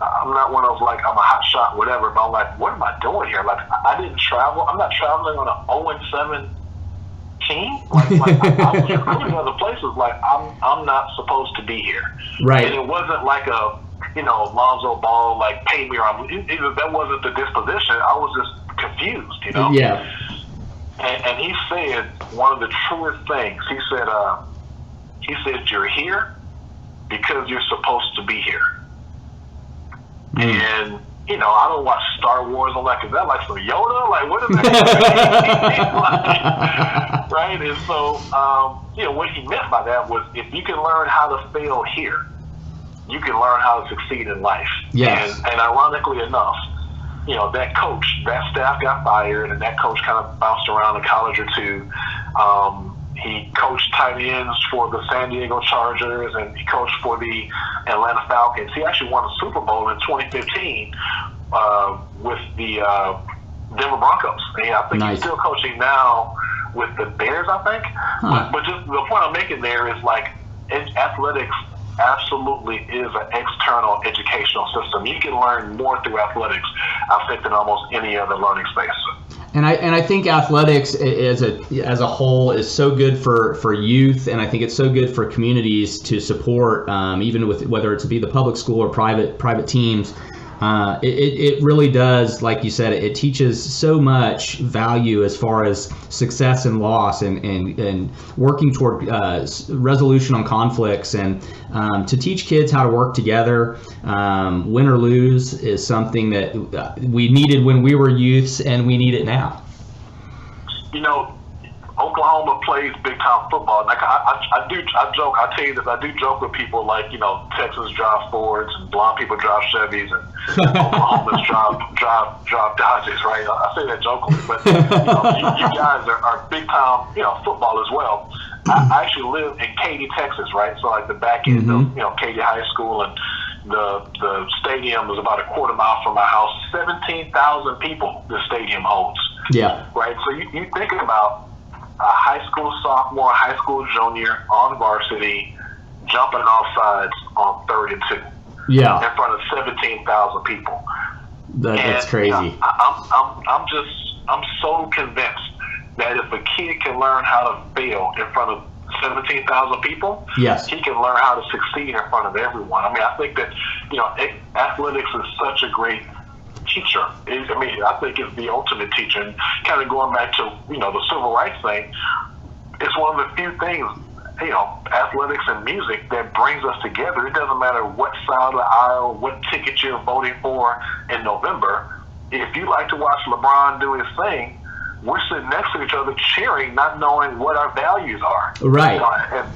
I'm not one of those, like, I'm a hot shot, whatever, but I'm like, what am I doing here? Like, I didn't travel. I'm not traveling on an 0-7 team. Like I was recruiting other places. Like, I'm not supposed to be here. Right. And it wasn't like a, Lonzo Ball, like, pay me, or either that wasn't the disposition. I was just confused, Yeah. And he said one of the truest things. He said, you're here because you're supposed to be here. And, I don't watch Star Wars. I'm like, is that like some Yoda? Like, what is that? Like, right? And so, what he meant by that was, if you can learn how to fail here, you can learn how to succeed in life. Yes. And ironically enough, that coach, that staff got fired, and that coach kind of bounced around a college or two. He coached tight ends for the San Diego Chargers, and he coached for the Atlanta Falcons. He actually won a Super Bowl in 2015 with the Denver Broncos. And I think Nice. he's still coaching now with the Bears, I think. Huh. But just the point I'm making there is, like, athletics absolutely is an external educational system. You can learn more through athletics, I think, than almost any other learning space. And I think athletics as a whole is so good for youth, and I think it's so good for communities to support, even with whether it's be the public school or private teams. It really does, like you said, it teaches so much value as far as success and loss, and working toward resolution on conflicts, and to teach kids how to work together, win or lose, is something that we needed when we were youths, and we need it now. Oklahoma plays big time football. Like I joke. I tell you this. I do joke with people like, Texas drive Fords and blonde people drive Chevys, and Oklahomans drive Dodges, right? I say that jokingly, but you guys are big time, football as well. I actually live in Katy, Texas, right? So like the back end of Katy High School, and the stadium is about a quarter mile from my house. 17,000 people the stadium holds. Yeah. Right. So you thinking about a high school sophomore, high school junior on varsity, jumping off sides on 3rd and 2. Yeah. In front of 17,000 people. That's crazy. I'm so convinced that if a kid can learn how to fail in front of 17,000 people, yes, he can learn how to succeed in front of everyone. I mean, I think that, athletics is such a great teacher. I think it's the ultimate teacher. And kind of going back to, the civil rights thing, it's one of the few things, athletics and music that brings us together. It doesn't matter what side of the aisle, what ticket you're voting for in November. If you like to watch LeBron do his thing, we're sitting next to each other cheering, not knowing what our values are. Right.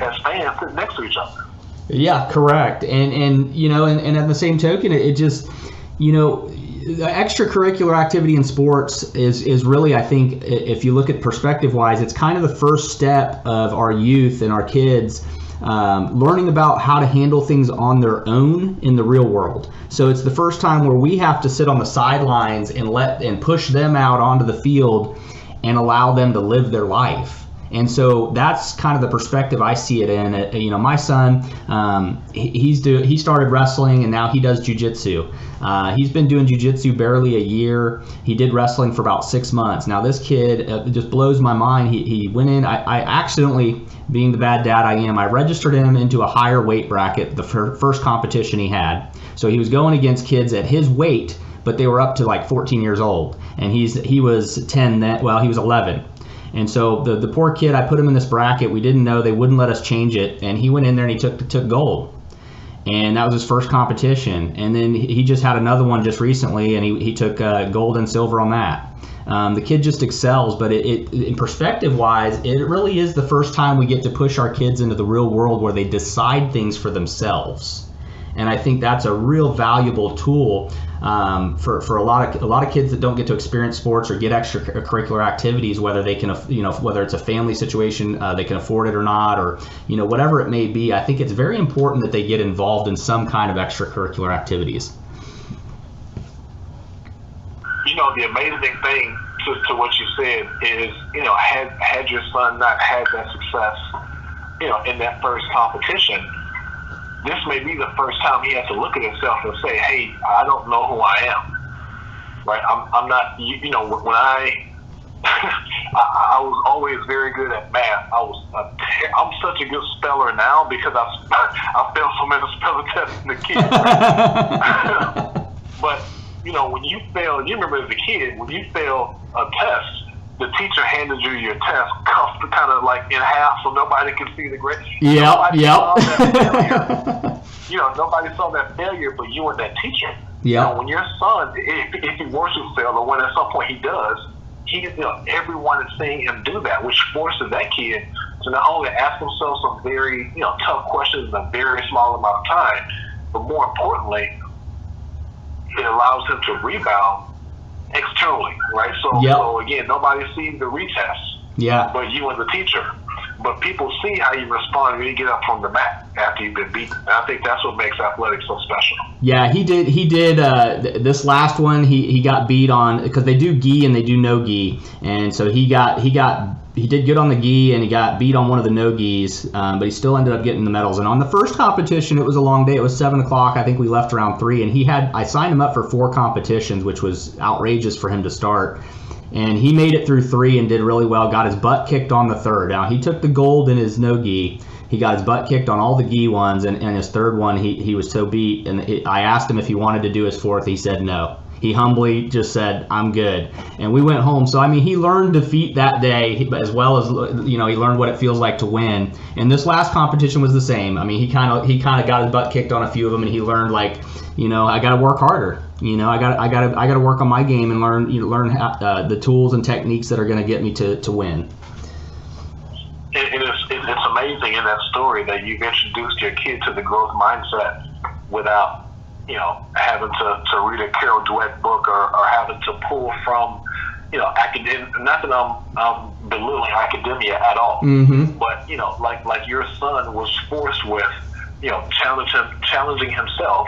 As fans, sitting next to each other. Yeah, correct. And at the same token, it just, extracurricular activity in sports is really, I think, if you look at perspective-wise, it's kind of the first step of our youth and our kids learning about how to handle things on their own in the real world. So it's the first time where we have to sit on the sidelines and push them out onto the field and allow them to live their life. And so that's kind of the perspective I see it in. My son, he started wrestling, and now he does jiu-jitsu. He's been doing jiu-jitsu barely a year. He did wrestling for about 6 months. Now this kid just blows my mind. He went in. I accidentally, being the bad dad I am, I registered him into a higher weight bracket the first competition he had. So he was going against kids at his weight, but they were up to like 14 years old, and he was 10 then. Well, he was 11. And so the poor kid, I put him in this bracket. We didn't know, they wouldn't let us change it, and he went in there and he took gold. And that was his first competition. And then he just had another one just recently, and he took gold and silver on that. The kid just excels, but in perspective-wise, it really is the first time we get to push our kids into the real world where they decide things for themselves. And I think that's a real valuable tool for a lot of kids that don't get to experience sports or get extracurricular activities, whether they can, whether it's a family situation, they can afford it or not, or whatever it may be. I think it's very important that they get involved in some kind of extracurricular activities. The amazing thing to what you said is, had your son not had that success, in that first competition, this may be the first time he has to look at himself and say, hey, I don't know who I am, right? I'm not, when I was always very good at math. I'm such a good speller now because I failed so many spelling tests in the kid. But, when you fail, you remember as a kid, when you fail a test, the teacher handed you your test cuffed kind of like in half so nobody could see the grade. Yep. Nobody saw that failure but you and that teacher. Yeah. When your son, if he were to fail, or when at some point he does, everyone is seeing him do that, which forces that kid to not only ask himself some very tough questions in a very small amount of time, but more importantly, it allows him to rebound externally, right? So again, nobody sees the retest, but you and the teacher. But people see how you respond when you get up from the mat after you've been beaten. And I think that's what makes athletics so special. Yeah, he did. This last one, he got beat on because they do gi and they do no gi, and so he did good on the gi and he got beat on one of the no gis, but he still ended up getting the medals. And on the first competition, it was a long day. It was 7 o'clock. I think we left around 3, and I signed him up for 4 competitions, which was outrageous for him to start. And he made it through 3 and did really well, got his butt kicked on the third. Now, he took the gold in his no-gi. He got his butt kicked on all the gi ones, and his third one, he was so beat. And I asked him if he wanted to do his fourth. He said no. He humbly just said, I'm good. And we went home. So, he learned defeat that day, as well as, he learned what it feels like to win. And this last competition was the same. He kind of got his butt kicked on a few of them, and he learned, I got to work harder. I got to work on my game and learn how, the tools and techniques that are going to get me to win. It's amazing in that story that you've introduced your kid to the growth mindset without having to read a Carol Dweck book or having to pull from academic. Not that I'm belittling academia at all, but like your son was forced with challenging himself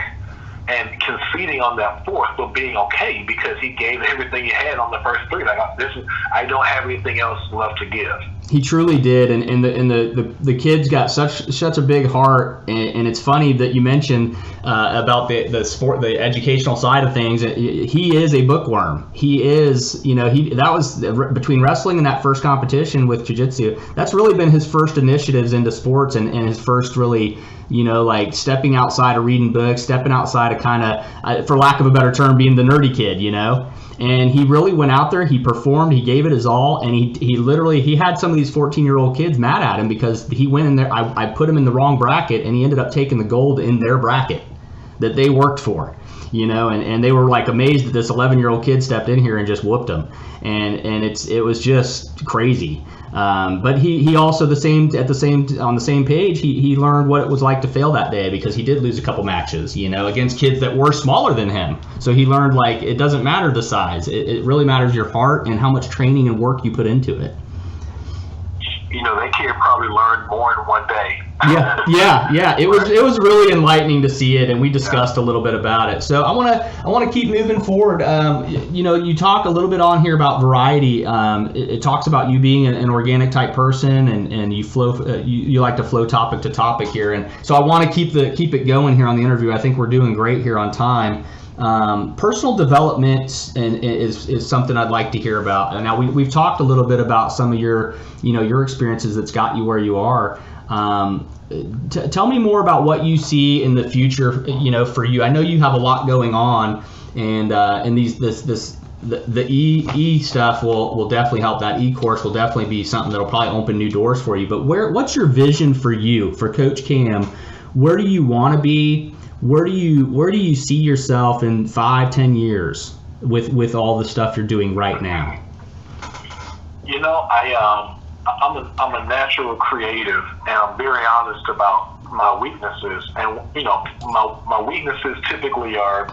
and conceding on that fourth, but being okay because he gave everything he had on the first 3. I don't have anything else left to give. He truly did, and the kid's got such a big heart, and it's funny that you mentioned about the sport, the educational side of things. He is a bookworm. He is, that was between wrestling and that first competition with jiu-jitsu. That's really been his first initiatives into sports, and his first really, stepping outside of reading books, stepping outside of kind of, for lack of a better term, being the nerdy kid, And he really went out there, he performed, he gave it his all, and he had some of these 14-year-old kids mad at him because he went in there, I put him in the wrong bracket, and he ended up taking the gold in their bracket that they worked for. And they were amazed that this 11-year-old kid stepped in here and just whooped him. And it was just crazy. But he also on the same page, he learned what it was like to fail that day because he did lose a couple matches, against kids that were smaller than him. So he learned it doesn't matter the size. It really matters your heart and how much training and work you put into it. That kid probably learned more in one day. Yeah. It was really enlightening to see it, and we discussed a little bit about it. So I want to keep moving forward. You talk a little bit on here about variety. It talks about you being an organic type person, and you flow. You like to flow topic to topic here, and so I want to keep it going here on the interview. I think we're doing great here on time. Personal development is something I'd like to hear about. Now we've talked a little bit about some of your experiences that's got you where you are. Tell me more about what you see in the future, for you. I know you have a lot going on, and the E stuff will definitely help. That E-course will definitely be something that'll probably open new doors for you. But what's your vision for you, for Coach Cam? Where do you want to be? Where do you see yourself in 5-10 years with all the stuff you're doing right now? I'm a natural creative, and I'm very honest about my weaknesses. And my weaknesses typically are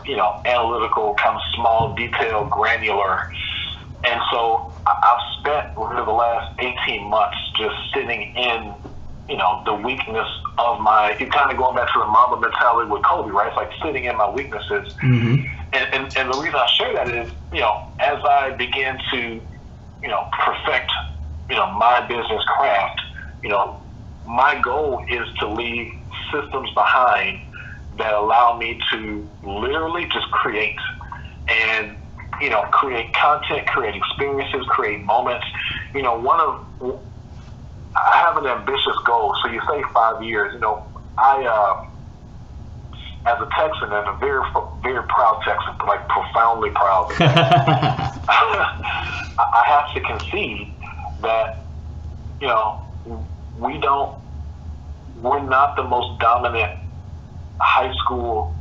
analytical, kind of small, detailed, granular. And so I've spent over the last 18 months just sitting in the weakness of you're kind of going back to the Mamba mentality with Kobe, right? It's like sitting in my weaknesses. Mm-hmm. And the reason I share that is, as I begin to, perfect, my business craft, my goal is to leave systems behind that allow me to literally just create and, create content, create experiences, create moments. I have an ambitious goal. So you say 5 years. I, as a Texan, and a very, very proud Texan, like profoundly proud, I have to concede that, we're not the most dominant high school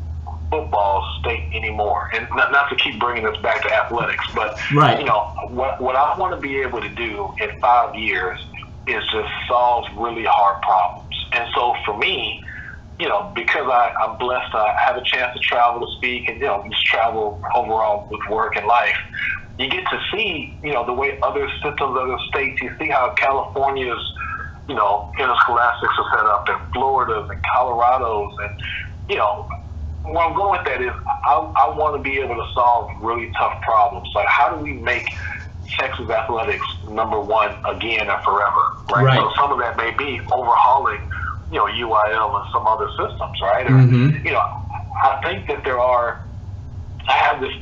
football state anymore. And not to keep bringing us back to athletics, but, right. What I want to be able to do in 5 years is just solve really hard problems. And so for me, because I'm blessed, I have a chance to travel to speak and, just travel overall with work and life, you get to see, the way other systems, other states, you see how California's, interscholastics are set up, and Florida's and Colorado's, and, where I'm going with that is I want to be able to solve really tough problems. Like, how do we make Texas athletics number one again and forever, right? So some of that may be overhauling, UIL and some other systems, right? Mm-hmm. I think that I have this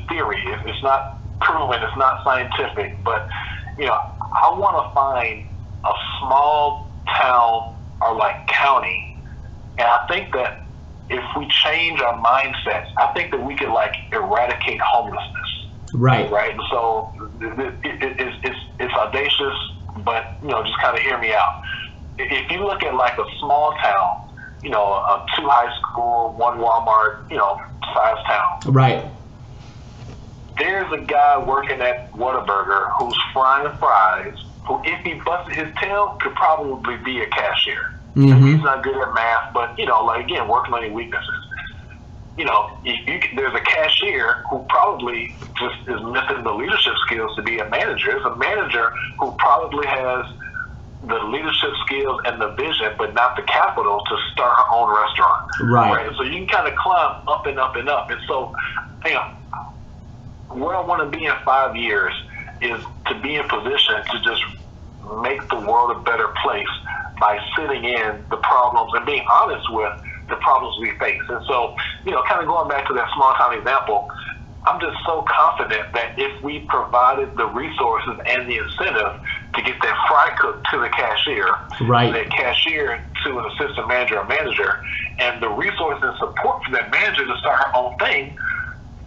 theory. It's not proven, it's not scientific, but I want to find a small town or like county, and I think that if we change our mindsets, I think that we could like eradicate homelessness. Right. Right. And so it's audacious, but just kind of hear me out. If you look at like a small town, a 2 high school, 1 Walmart, size town. Right. There's a guy working at Whataburger who's frying fries, who, if he busted his tail, could probably be a cashier. Mm-hmm. He's not good at math, but again, working on your weaknesses. There's a cashier who probably just is missing the leadership skills to be a manager. There's a manager who probably has the leadership skills and the vision, but not the capital to start her own restaurant. Right. So you can kind of climb up and up and up. And so, where I want to be in 5 years is to be in position to just make the world a better place by sitting in the problems and being honest with the problems we face. And so, kind of going back to that small town example, I'm just so confident that if we provided the resources and the incentive to get that fry cook to the cashier, right, that cashier to an assistant manager or manager, and the resources and support for that manager to start her own thing,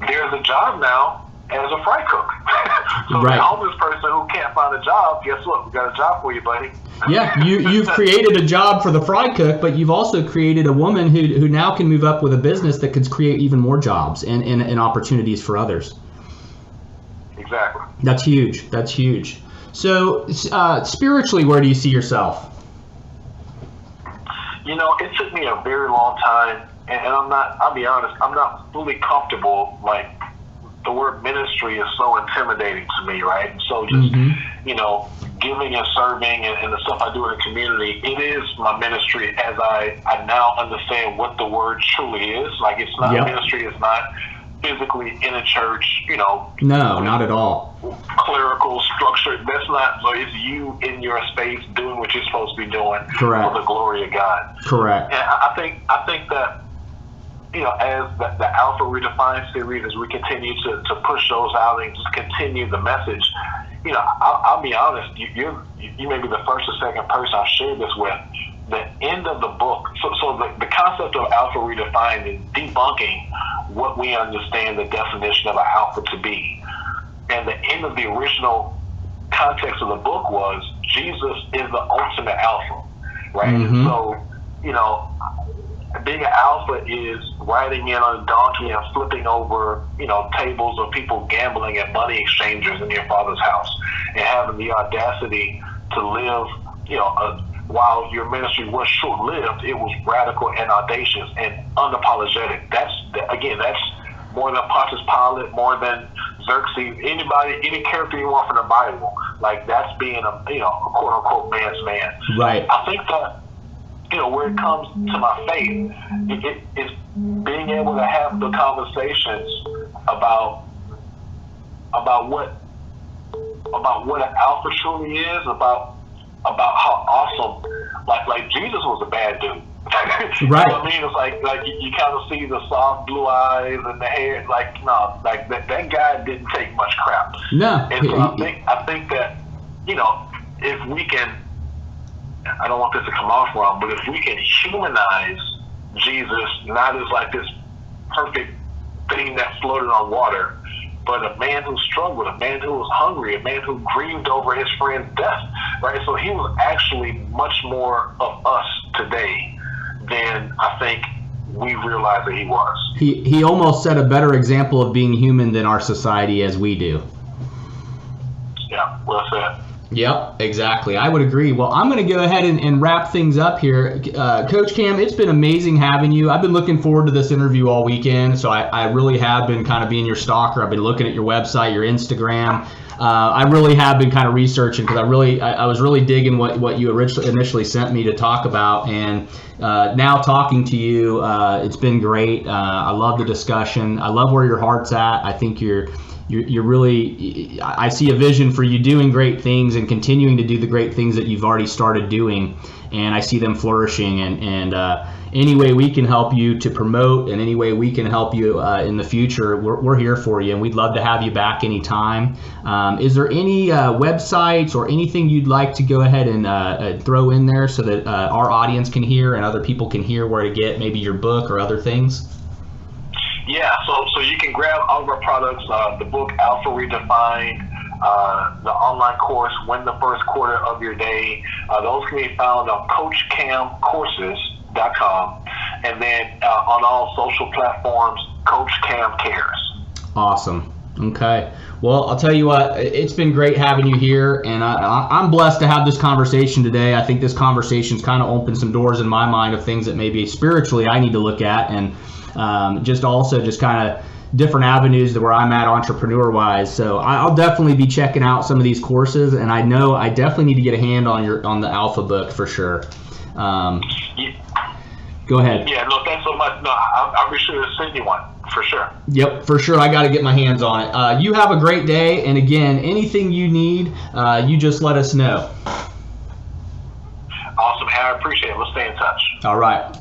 there's a job now as a fry cook. So right. The homeless person who can't find a job, guess what? We got a job for you, buddy. Yeah, you've created a job for the fry cook, but you've also created a woman who now can move up with a business that could create even more jobs and opportunities for others. Exactly. That's huge. That's huge. So spiritually, where do you see yourself? It took me a very long time, and I'll be honest, I'm not fully comfortable, like, the word ministry is so intimidating to me, right? And so just, giving and serving and the stuff I do in the community, it is my ministry as I now understand what the word truly is. Like, it's not ministry, it's not physically in a church, No, not at all. Clerical structure. That's not, so it's you in your space doing what you're supposed to be doing. Correct. For the glory of God. Correct. And I think that, as the Alpha Redefined series, as we continue to push those out and just continue the message, I'll be honest, you may be the first or second person I've shared this with. the end of the book, so the concept of alpha redefined is debunking what we understand the definition of an alpha to be. And the end of the original context of the book was Jesus is the ultimate alpha, right? Mm-hmm. So, being an alpha is riding in on a donkey and flipping over, tables of people gambling at money exchangers in your father's house, and having the audacity to live, while your ministry was short-lived, it was radical and audacious and unapologetic. That's more than Pontius Pilate, more than Xerxes, any character you want from the Bible. Like, that's being a quote-unquote man's man. Right. I think that, where it comes to my faith, it's being able to have the conversations about what an alpha truly is, about how awesome, like Jesus was a bad dude. Right. You know what I mean? It's like you kind of see the soft blue eyes and the hair. Like, no, like that guy didn't take much crap. No. And so I think that, if we can, I don't want this to come off wrong, but if we can humanize Jesus, not as like this perfect thing that floated on water, but a man who struggled, a man who was hungry, a man who grieved over his friend's death, right? So he was actually much more of us today than I think we realize that he was. He almost set a better example of being human than our society as we do. Yeah, well said. Yep, exactly. I would agree. Well, I'm going to go ahead and wrap things up here. Coach Cam, it's been amazing having you. I've been looking forward to this interview all weekend, so I really have been kind of being your stalker. I've been looking at your website, your Instagram. I really have been kind of researching because I was really digging what you initially sent me to talk about, and now talking to you, it's been great. I love the discussion. I love where your heart's at. I think you're really, I see a vision for you doing great things and continuing to do the great things that you've already started doing, and I see them flourishing, and any way we can help you to promote and any way we can help you in the future, we're here for you, and we'd love to have you back anytime. Is there any websites or anything you'd like to go ahead and throw in there so that our audience can hear and other people can hear where to get maybe your book or other things? Yeah, so you can grab all of our products, the book Alpha Redefined, the online course Win the First Quarter of Your Day. Those can be found on CoachCamCourses.com, and then on all social platforms, Coach Cam Cares. Awesome. Okay. Well, I'll tell you what, it's been great having you here, and I'm blessed to have this conversation today. I think this conversation's kind of opened some doors in my mind of things that maybe spiritually I need to look at, and just kind of different avenues where I'm at entrepreneur-wise. So I'll definitely be checking out some of these courses, and I know I definitely need to get a hand on the Alpha book for sure. Go ahead. Yeah, no, thanks so much. No, I'll be sure to send you one for sure. Yep, for sure. I got to get my hands on it. You have a great day, and again, anything you need, you just let us know. Awesome. I appreciate it. Let's stay in touch. All right.